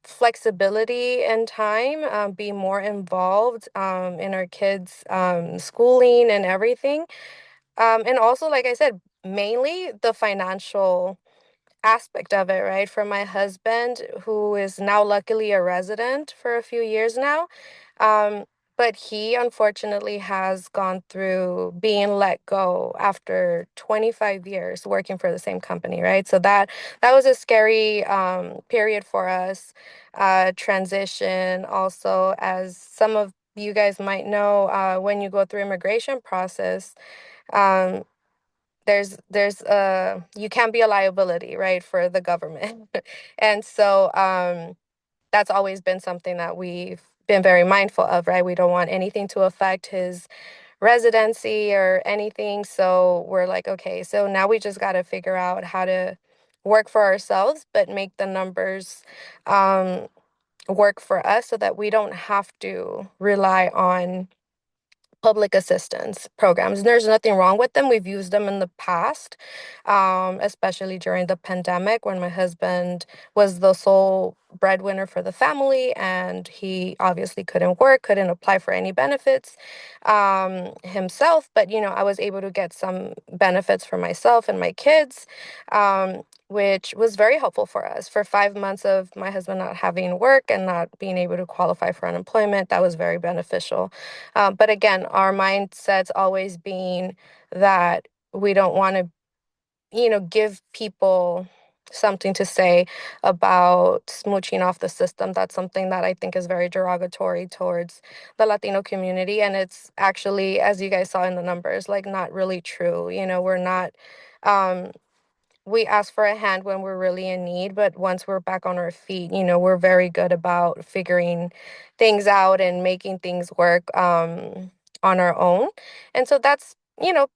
flexibility and time, be more involved in our kids' schooling and everything. And also, like I said, mainly the financial aspect of it, right? For my husband, who is now luckily a resident for a few years now. Um, but he unfortunately has gone through being let go after 25 years working for the same company, right? So that was a scary period for us. Transition also, as some of you guys might know, when you go through immigration process, um, there's you can't be a liability, right, for the government. And so that's always been something that we've been very mindful of, right? We don't want anything to affect his residency or anything. So we're like, okay, so now we just got to figure out how to work for ourselves, but make the numbers um, work for us so that we don't have to rely on public assistance programs. There's nothing wrong with them. We've used them in the past, especially during the pandemic when my husband was the sole breadwinner for the family and he obviously couldn't work, couldn't apply for any benefits himself. But, I was able to get some benefits for myself and my kids. Which was very helpful for us. For 5 months of my husband not having work and not being able to qualify for unemployment, that was very beneficial. But again, our mindset's always being that we don't want to, give people something to say about smooching off the system. That's something that I think is very derogatory towards the Latino community. And it's actually, as you guys saw in the numbers, like not really true. We're not. Um, we ask for a hand when we're really in need, but once we're back on our feet, we're very good about figuring things out and making things work on our own. And so that's,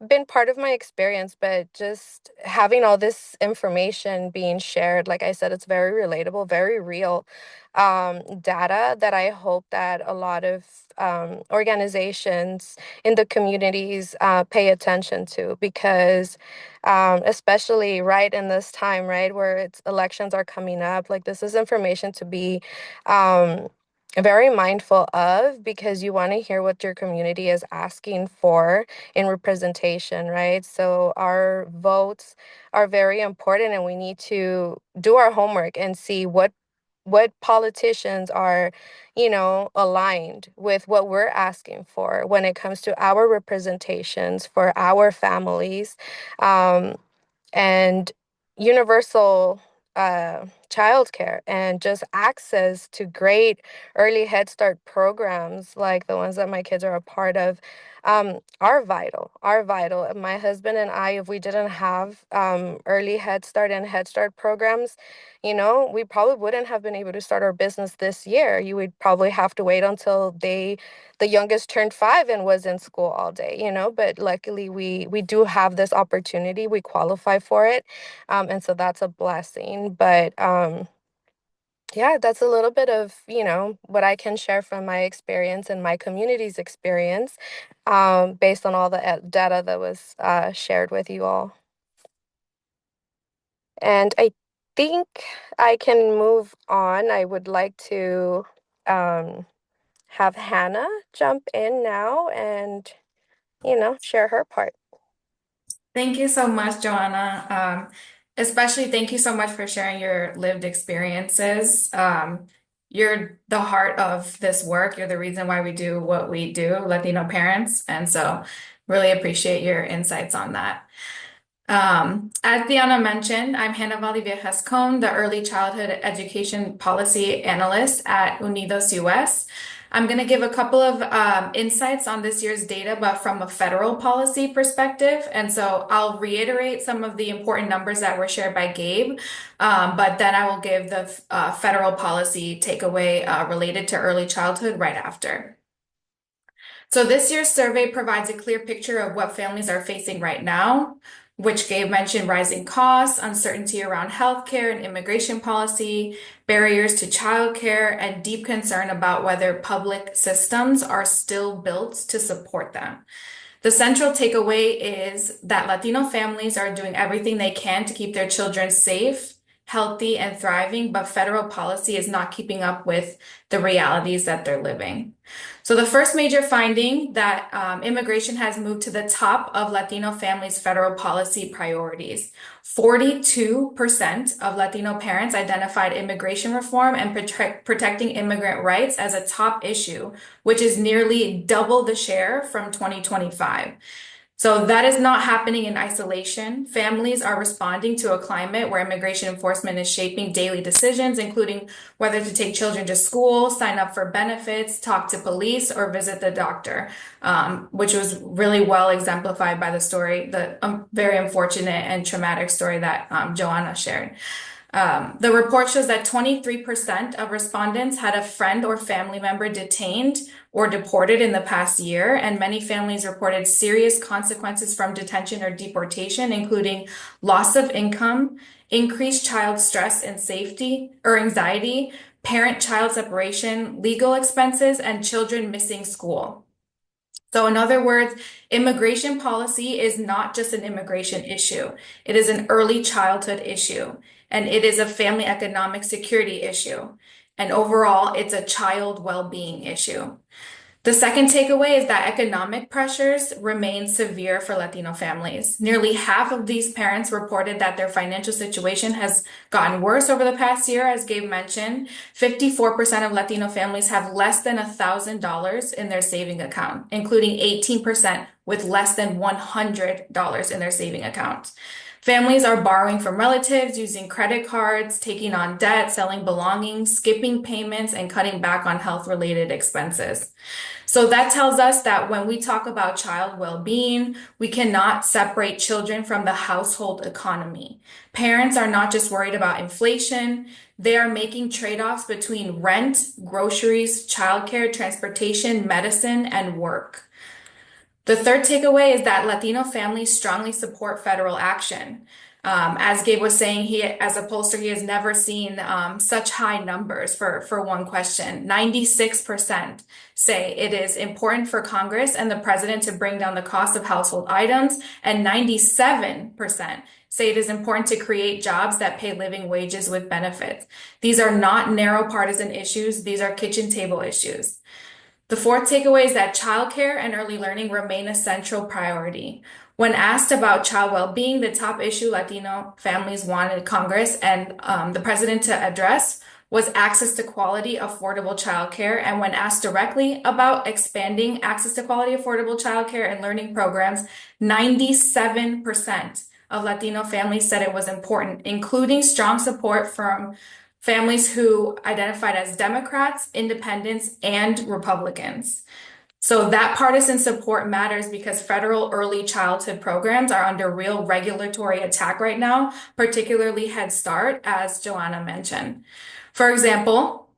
been part of my experience, but just having all this information being shared, like I said, it's very relatable, very real data that I hope that a lot of organizations in the communities pay attention to, because especially right in this time, right, where elections are coming up. Like, this is information to be um, very mindful of, because you want to hear what your community is asking for in representation, right? So our votes are very important, and we need to do our homework and see what politicians are, aligned with what we're asking for when it comes to our representations for our families, um, and universal childcare and just access to great early Head Start programs like the ones that my kids are a part of, are vital. Are vital. My husband and I, if we didn't have early Head Start and Head Start programs, we probably wouldn't have been able to start our business this year. You would probably have to wait until the youngest turned 5 and was in school all day, but luckily we do have this opportunity. We qualify for it. And so that's a blessing. But yeah, that's a little bit of, what I can share from my experience and my community's experience, based on all the data that was shared with you all. And I think I can move on. I would like to um, have Hannah jump in now and, share her part. Thank you so much, Joanna. Especially thank you so much for sharing your lived experiences. You're the heart of this work. You're the reason why we do what we do, Latino parents. And so really appreciate your insights on that. As Diana mentioned, I'm Hannah Valdiviejas Cohn, the Early Childhood Education Policy Analyst at UnidosUS. I'm going to give a couple of insights on this year's data, but from a federal policy perspective. And so I'll reiterate some of the important numbers that were shared by Gabe, but then I will give the federal policy takeaway related to early childhood right after. So this year's survey provides a clear picture of what families are facing right now. which Gabe mentioned rising costs, uncertainty around healthcare and immigration policy, barriers to childcare, and deep concern about whether public systems are still built to support them. The central takeaway is that Latino families are doing everything they can to keep their children safe, healthy, and thriving, but federal policy is not keeping up with the realities that they're living. So the first major finding that immigration has moved to the top of Latino families' federal policy priorities. 42% of Latino parents identified immigration reform and protecting immigrant rights as a top issue, which is nearly double the share from 2025. So that is not happening in isolation. Families are responding to a climate where immigration enforcement is shaping daily decisions, including whether to take children to school, sign up for benefits, talk to police, or visit the doctor, which was really well exemplified by the story, the very unfortunate and traumatic story that Joanna shared. The report shows that 23% of respondents had a friend or family member detained or deported in the past year, and many families reported serious consequences from detention or deportation, including loss of income, increased child stress and safety or anxiety, parent-child separation, legal expenses, and children missing school. So in other words, immigration policy is not just an immigration issue. It is an early childhood issue, and it is a family economic security issue. And overall, it's a child well-being issue. The second takeaway is that economic pressures remain severe for Latino families. Nearly half of these parents reported that their financial situation has gotten worse over the past year, as Gabe mentioned. 54% of Latino families have less than $1,000 in their saving account, including 18% with less than $100 in their saving account. Families are borrowing from relatives, using credit cards, taking on debt, selling belongings, skipping payments, and cutting back on health-related expenses. So that tells us that when we talk about child well-being, we cannot separate children from the household economy. Parents are not just worried about inflation, they are making trade-offs between rent, groceries, childcare, transportation, medicine, and work. The third takeaway is that Latino families strongly support federal action. As Gabe was saying, he, as a pollster, he has never seen such high numbers for one question. 96% say it is important for Congress and the president to bring down the cost of household items, and 97% say it is important to create jobs that pay living wages with benefits. These are not narrow partisan issues, these are kitchen table issues. The fourth takeaway is that childcare and early learning remain a central priority. When asked about child well-being, the top issue Latino families wanted Congress and the president to address was access to quality, affordable childcare. And when asked directly about expanding access to quality, affordable childcare and learning programs, 97% of Latino families said it was important, including strong support from families who identified as Democrats, independents, and Republicans. So that partisan support matters because federal early childhood programs are under real regulatory attack right now, particularly Head Start, as Joanna mentioned. For example,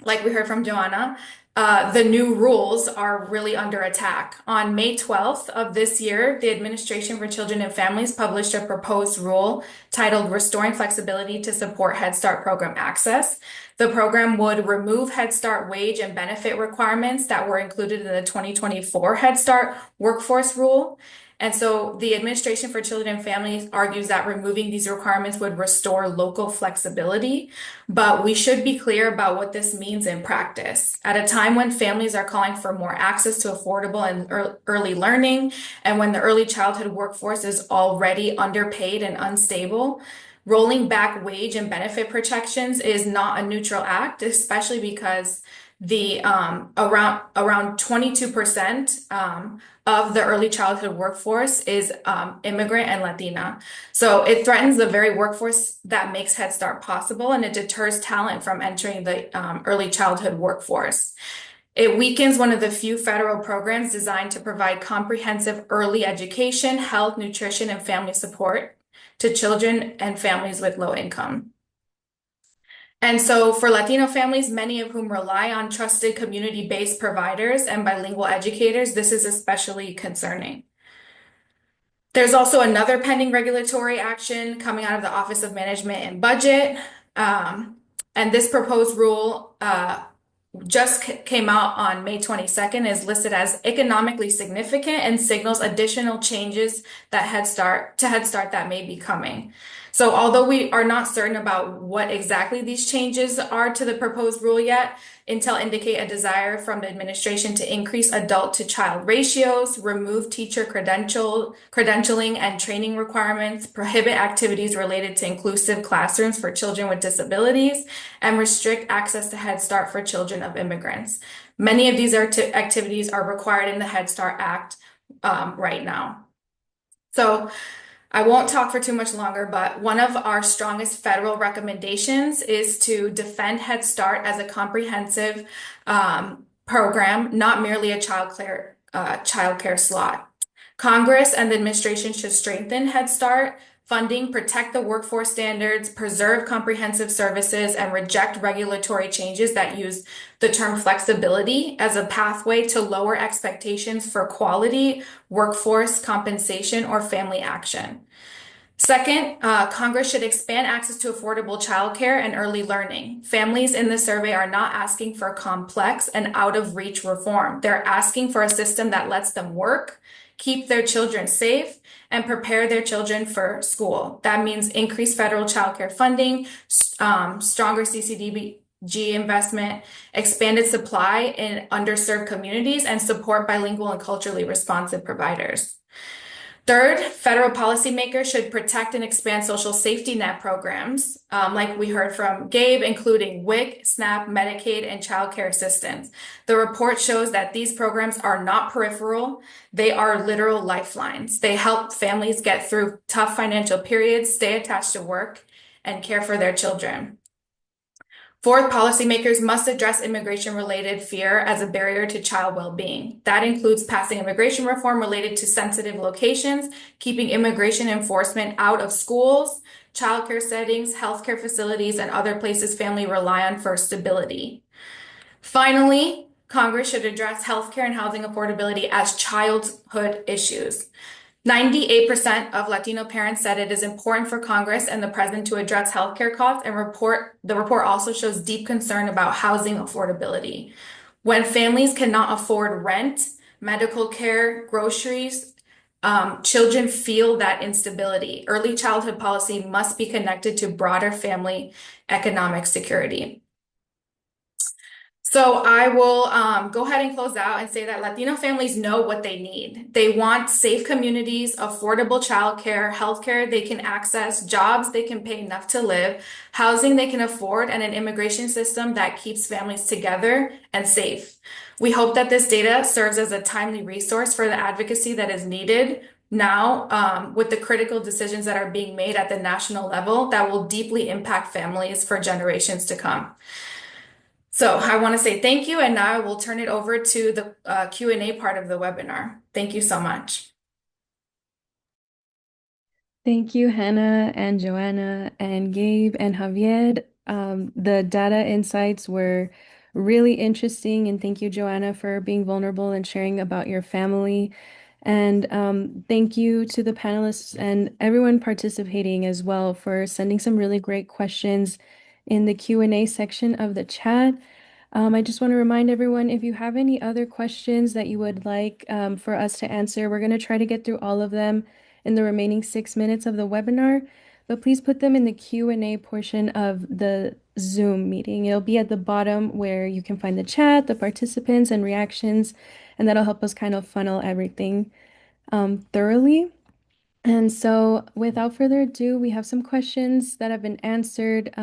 like we heard from Joanna, the new rules are really under attack. On May 12th of this year, the Administration for Children and Families published a proposed rule titled Restoring Flexibility to Support Head Start Program Access. The program would remove Head Start wage and benefit requirements that were included in the 2024 Head Start workforce rule. And so the Administration for Children and Families argues that removing these requirements would restore local flexibility, but we should be clear about what this means in practice. At a time when families are calling for more access to affordable and early learning, and when the early childhood workforce is already underpaid and unstable, rolling back wage and benefit protections is not a neutral act, especially because the around 22% of the early childhood workforce is immigrant and Latina. So it threatens the very workforce that makes Head Start possible, and it deters talent from entering the early childhood workforce. It weakens one of the few federal programs designed to provide comprehensive early education, health, nutrition, and family support to children and families with low income. And so for Latino families, many of whom rely on trusted community-based providers and bilingual educators, this is especially concerning. There's also another pending regulatory action coming out of the Office of Management and Budget. Um, and this proposed rule just came out on May 22nd, is listed as economically significant and signals additional changes that Head Start that may be coming. So although we are not certain about what exactly these changes are to the proposed rule yet, Intel indicate a desire from the administration to increase adult to child ratios, remove teacher credentialing and training requirements, prohibit activities related to inclusive classrooms for children with disabilities, and restrict access to Head Start for children of immigrants. Many of these activities are required in the Head Start Act right now. So I won't talk for too much longer, but one of our strongest federal recommendations is to defend Head Start as a comprehensive program, not merely a child care slot. Congress and the administration should strengthen Head Start funding, protect the workforce standards, preserve comprehensive services, and reject regulatory changes that use the term flexibility as a pathway to lower expectations for quality, workforce compensation, or family action. Second, Congress should expand access to affordable childcare and early learning. Families in the survey are not asking for complex and out of reach reform. They're asking for a system that lets them work, keep their children safe, and prepare their children for school. That means increased federal childcare funding, stronger CCDBG investment, expanded supply in underserved communities, and support bilingual and culturally responsive providers. Third, federal policymakers should protect and expand social safety net programs, like we heard from Gabe, including WIC, SNAP, Medicaid, and child care assistance. The report shows that these programs are not peripheral, they are literal lifelines. They help families get through tough financial periods, stay attached to work, and care for their children. Fourth, policymakers must address immigration-related fear as a barrier to child well-being. That includes passing immigration reform related to sensitive locations, keeping immigration enforcement out of schools, childcare settings, healthcare facilities, and other places families rely on for stability. Finally, Congress should address healthcare and housing affordability as childhood issues. 98% of Latino parents said it is important for Congress and the president to address healthcare costs, and the report also shows deep concern about housing affordability. When families cannot afford rent, medical care, groceries, children feel that instability. Early childhood policy must be connected to broader family economic security. So I will go ahead and close out and say that Latino families know what they need. They want safe communities, affordable childcare, healthcare they can access, jobs they can pay enough to live, housing they can afford, and an immigration system that keeps families together and safe. We hope that this data serves as a timely resource for the advocacy that is needed now, with the critical decisions that are being made at the national level that will deeply impact families for generations to come. So I want to say thank you, and now I will turn it over to the Q&A part of the webinar. Thank you so much. Thank you, Hannah and Joanna and Gabe and Javier. The data insights were really interesting, and thank you, Joanna, for being vulnerable and sharing about your family. And thank you to the panelists and everyone participating as well for sending some really great questions in the Q&A section of the chat. I just want to remind everyone, if you have any other questions that you would like for us to answer, we're going to try to get through all of them in the remaining 6 minutes of the webinar, but please put them in the Q&A portion of the Zoom meeting. It'll be at the bottom where you can find the chat, the participants, and reactions, and that'll help us kind of funnel everything thoroughly. And so without further ado, we have some questions that have been answered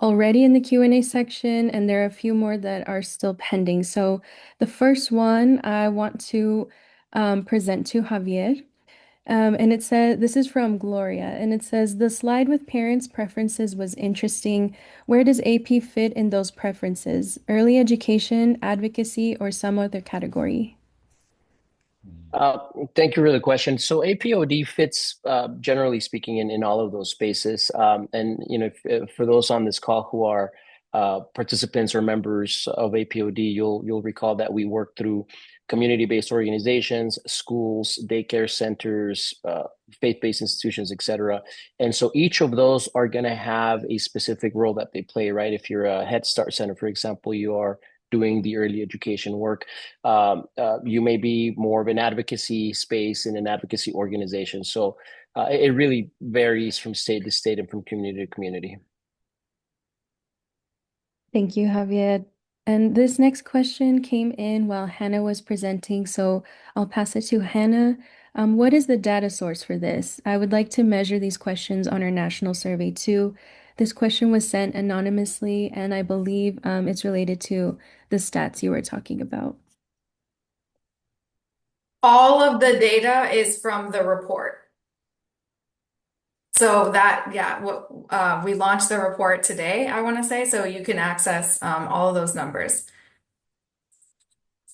already in the Q&A section, and there are a few more that are still pending. So the first one I want to present to Javier. And it says, this is from Gloria, and it says, the slide with parents' preferences was interesting. Where does AP fit in those preferences? Early education, advocacy, or some other category? Thank you for the question. So APOD fits, generally speaking, in all of those spaces. And for those on this call who are participants or members of APOD, you'll recall that we work through community-based organizations, schools, daycare centers, faith-based institutions, et cetera. And so each of those are going to have a specific role that they play, right? If you're a Head Start Center, for example, you are doing the early education work. You may be more of an advocacy space in an advocacy organization. So it really varies from state to state and from community to community. Thank you, Javier. And this next question came in while Hannah was presenting, so I'll pass it to Hannah. What is the data source for this? I would like to measure these questions on our national survey too. This question was sent anonymously, and I believe it's related to the stats you were talking about. All of the data is from the report. So that, yeah, we launched the report today, I want to say, so you can access all of those numbers.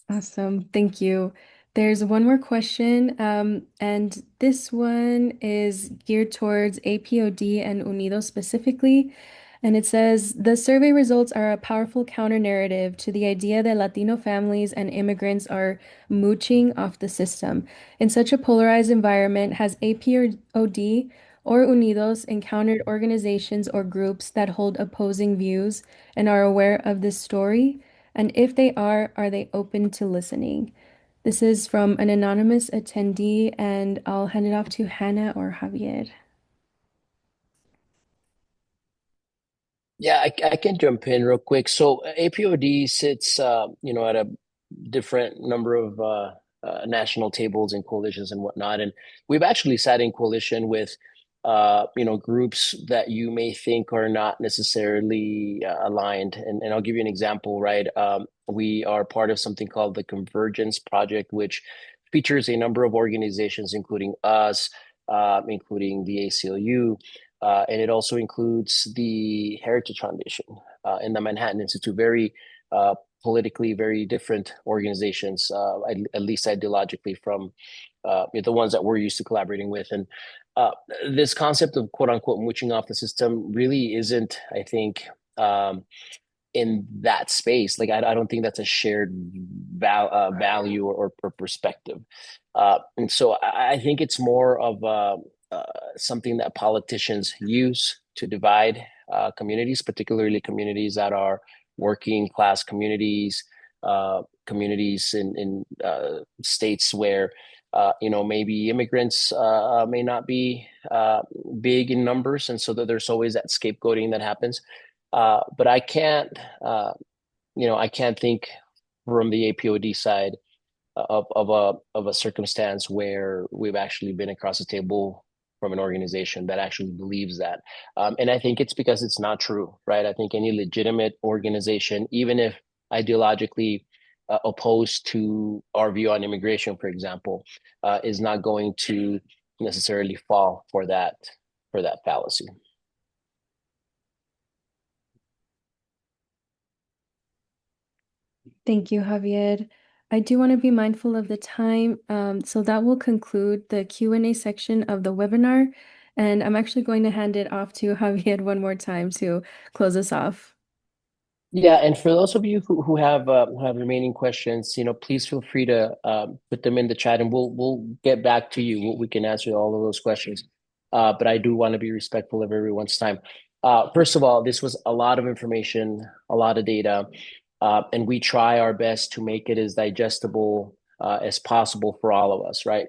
Awesome. Thank you. There's one more question, and this one is geared towards APOD and Unidos specifically. And it says the survey results are a powerful counter narrative to the idea that Latino families and immigrants are mooching off the system. In such a polarized environment, has APOD or Unidos encountered organizations or groups that hold opposing views and are aware of this story? And if they are they open to listening? This is from an anonymous attendee, and I'll hand it off to Hannah or Javier. Yeah, I can jump in real quick. So APOD sits, at a different number of national tables and coalitions and whatnot, and we've actually sat in coalition with, groups that you may think are not necessarily aligned. And I'll give you an example, right? We are part of something called the Convergence Project, which features a number of organizations, including us, including the ACLU. And it also includes the Heritage Foundation and the Manhattan Institute, very politically very different organizations, at least ideologically, from the ones that we're used to collaborating with. And this concept of quote unquote mooching off the system really isn't, I think, in that space. Like, I don't think that's a shared value or perspective. And so I think it's more of something that politicians use to divide communities, particularly communities that are working class communities, communities in states where maybe immigrants may not be big in numbers, and so that there's always that scapegoating that happens. But I can't, I can't think from the APOD side of a circumstance where we've actually been across the table from an organization that actually believes that. And I think it's because it's not true, right? I think any legitimate organization, even if ideologically opposed to our view on immigration, for example, is not going to necessarily fall for that fallacy. Thank you, Javier. I do want to be mindful of the time, so that will conclude the Q&A section of the webinar, and I'm actually going to hand it off to Javier one more time to close us off. Yeah, and for those of you who have remaining questions, please feel free to put them in the chat, and we'll get back to you. We can answer all of those questions. But I do want to be respectful of everyone's time. First of all, this was a lot of information, a lot of data, and we try our best to make it as digestible as possible for all of us, right?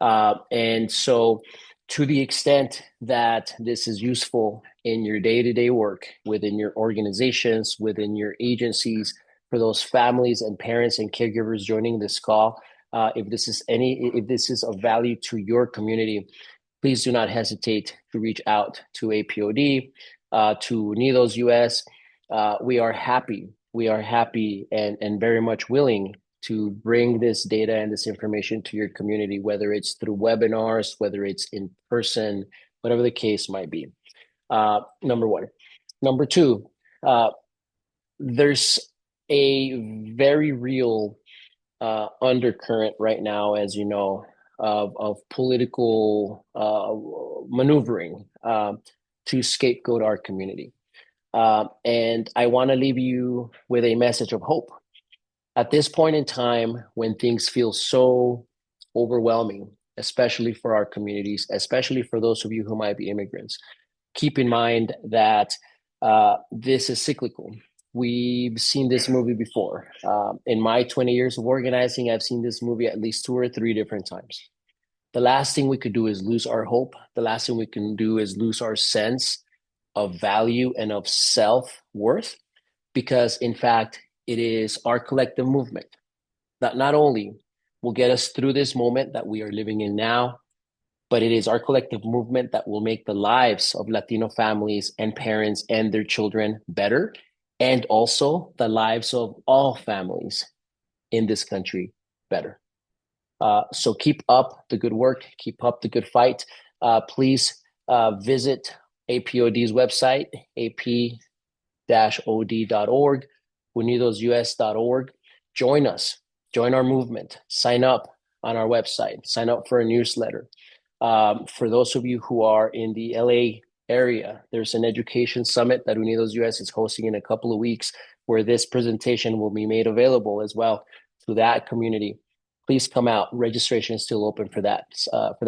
And so, to the extent that this is useful in your day-to-day work, within your organizations, within your agencies, for those families and parents and caregivers joining this call, if this is of value to your community, please do not hesitate to reach out to APOD, to UnidosUS. We are happy and very much willing to bring this data and this information to your community, whether it's through webinars, whether it's in person, whatever the case might be. Number one. Number two, there's a very real undercurrent right now, as you know, of political maneuvering to scapegoat our community. And I want to leave you with a message of hope. At this point in time, when things feel so overwhelming, especially for our communities, especially for those of you who might be immigrants, keep in mind that this is cyclical. We've seen this movie before. In my 20 years of organizing, I've seen this movie at least 2 or 3 different times. The last thing we could do is lose our hope. The last thing we can do is lose our sense of value and of self-worth, because in fact, it is our collective movement that not only will get us through this moment that we are living in now, but it is our collective movement that will make the lives of Latino families and parents and their children better, and also the lives of all families in this country better. So keep up the good work, keep up the good fight. Please visit APOD's website, ap-od.org, UnidosUS.org. Join us, join our movement, sign up on our website, sign up for a newsletter. For those of you who are in the LA area, there's an education summit that UnidosUS is hosting in a couple of weeks, where this presentation will be made available as well to that community. Please come out. Registration is still open for that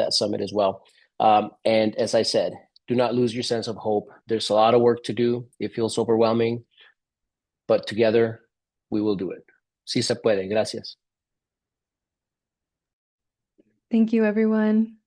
summit as well. And as I said, do not lose your sense of hope. There's a lot of work to do. It feels overwhelming, but together we will do it. Sí se puede. Gracias. Thank you, everyone.